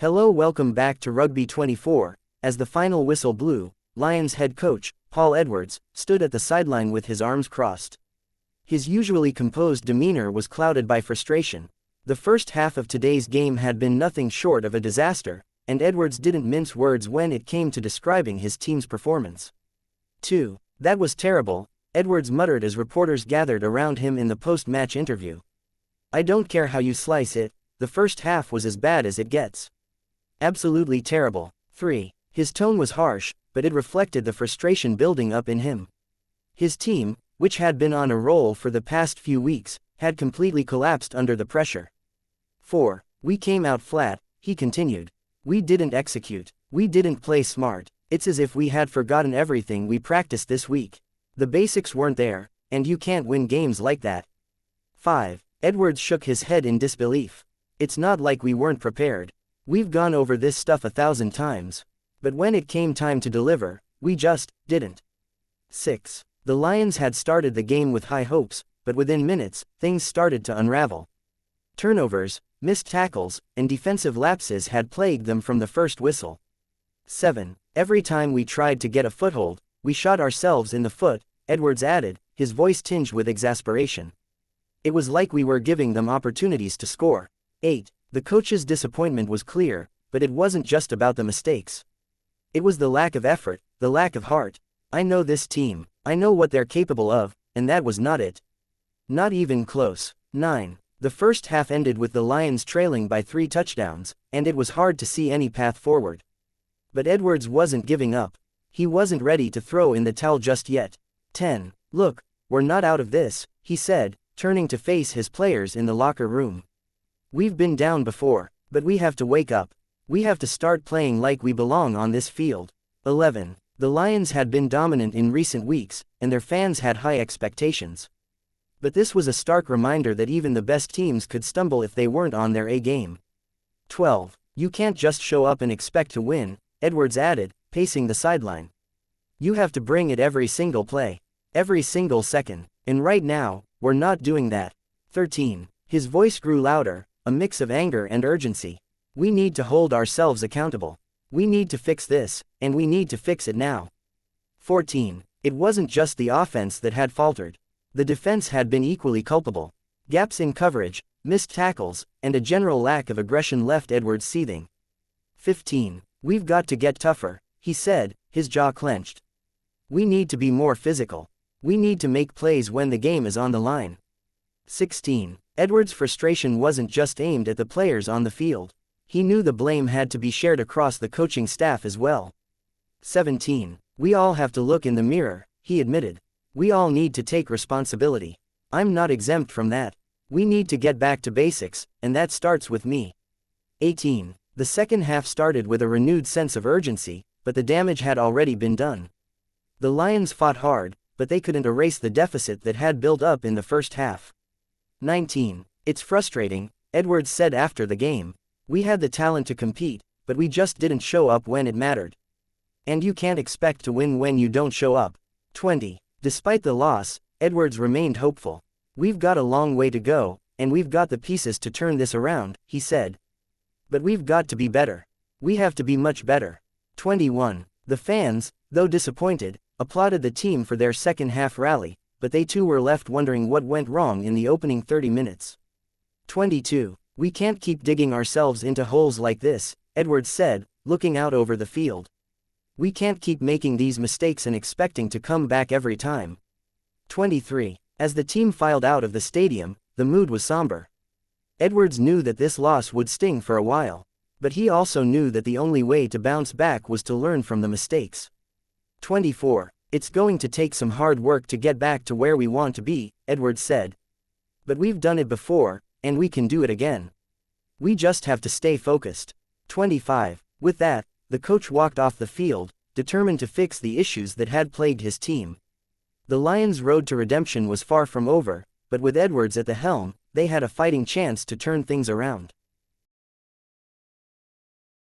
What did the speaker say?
Hello, welcome back to Rugby 24. As the final whistle blew, Lions head coach, Paul Edwards, stood at the sideline with his arms crossed. His usually composed demeanor was clouded by frustration. The first half of today's game had been nothing short of a disaster, and Edwards didn't mince words when it came to describing his team's performance. That was terrible, Edwards muttered as reporters gathered around him in the post-match interview. I don't care how you slice it, the first half was as bad as it gets. Absolutely terrible. 3. His tone was harsh, but it reflected the frustration building up in him. His team, which had been on a roll for the past few weeks, had completely collapsed under the pressure. 4. We came out flat, he continued. We didn't execute. We didn't play smart. It's as if we had forgotten everything we practiced this week. The basics weren't there, and you can't win games like that. 5. Edwards shook his head in disbelief. It's not like we weren't prepared. We've gone over this stuff 1,000 times. But when it came time to deliver, we just didn't. 6. The Lions had started the game with high hopes, but within minutes, things started to unravel. Turnovers, missed tackles, and defensive lapses had plagued them from the first whistle. 7. Every time we tried to get a foothold, we shot ourselves in the foot, Edwards added, his voice tinged with exasperation. It was like we were giving them opportunities to score. 8. The coach's disappointment was clear, but it wasn't just about the mistakes. It was the lack of effort, the lack of heart. I know this team, I know what they're capable of, and that was not it. Not even close. 9. The first half ended with the Lions trailing by 3 touchdowns, and it was hard to see any path forward. But Edwards wasn't giving up. He wasn't ready to throw in the towel just yet. 10. Look, we're not out of this, he said, turning to face his players in the locker room. We've been down before, but we have to wake up. We have to start playing like we belong on this field. 11. The Lions had been dominant in recent weeks, and their fans had high expectations. But this was a stark reminder that even the best teams could stumble if they weren't on their A game. 12. You can't just show up and expect to win, Edwards added, pacing the sideline. You have to bring it every single play. Every single second. And right now, we're not doing that. 13. His voice grew louder, a mix of anger and urgency. We need to hold ourselves accountable. We need to fix this, and we need to fix it now. 14. It wasn't just the offense that had faltered. The defense had been equally culpable. Gaps in coverage, missed tackles, and a general lack of aggression left Edwards seething. 15. We've got to get tougher, he said, his jaw clenched. We need to be more physical. We need to make plays when the game is on the line. 16. Edwards' frustration wasn't just aimed at the players on the field. He knew the blame had to be shared across the coaching staff as well. 17. We all have to look in the mirror, he admitted. We all need to take responsibility. I'm not exempt from that. We need to get back to basics, and that starts with me. 18. The second half started with a renewed sense of urgency, but the damage had already been done. The Lions fought hard, but they couldn't erase the deficit that had built up in the first half. 19. It's frustrating, Edwards said after the game. We had the talent to compete, but we just didn't show up when it mattered. And you can't expect to win when you don't show up. 20. Despite the loss, Edwards remained hopeful. We've got a long way to go, and we've got the pieces to turn this around, he said. But we've got to be better. We have to be much better. 21. The fans, though disappointed, applauded the team for their second half rally, but they too were left wondering what went wrong in the opening 30 minutes. 22. We can't keep digging ourselves into holes like this, Edwards said, looking out over the field. We can't keep making these mistakes and expecting to come back every time. 23. As the team filed out of the stadium, the mood was somber. Edwards knew that this loss would sting for a while, but he also knew that the only way to bounce back was to learn from the mistakes. 24. It's going to take some hard work to get back to where we want to be, Edwards said. But we've done it before, and we can do it again. We just have to stay focused. 25. With that, the coach walked off the field, determined to fix the issues that had plagued his team. The Lions' road to redemption was far from over, but with Edwards at the helm, they had a fighting chance to turn things around.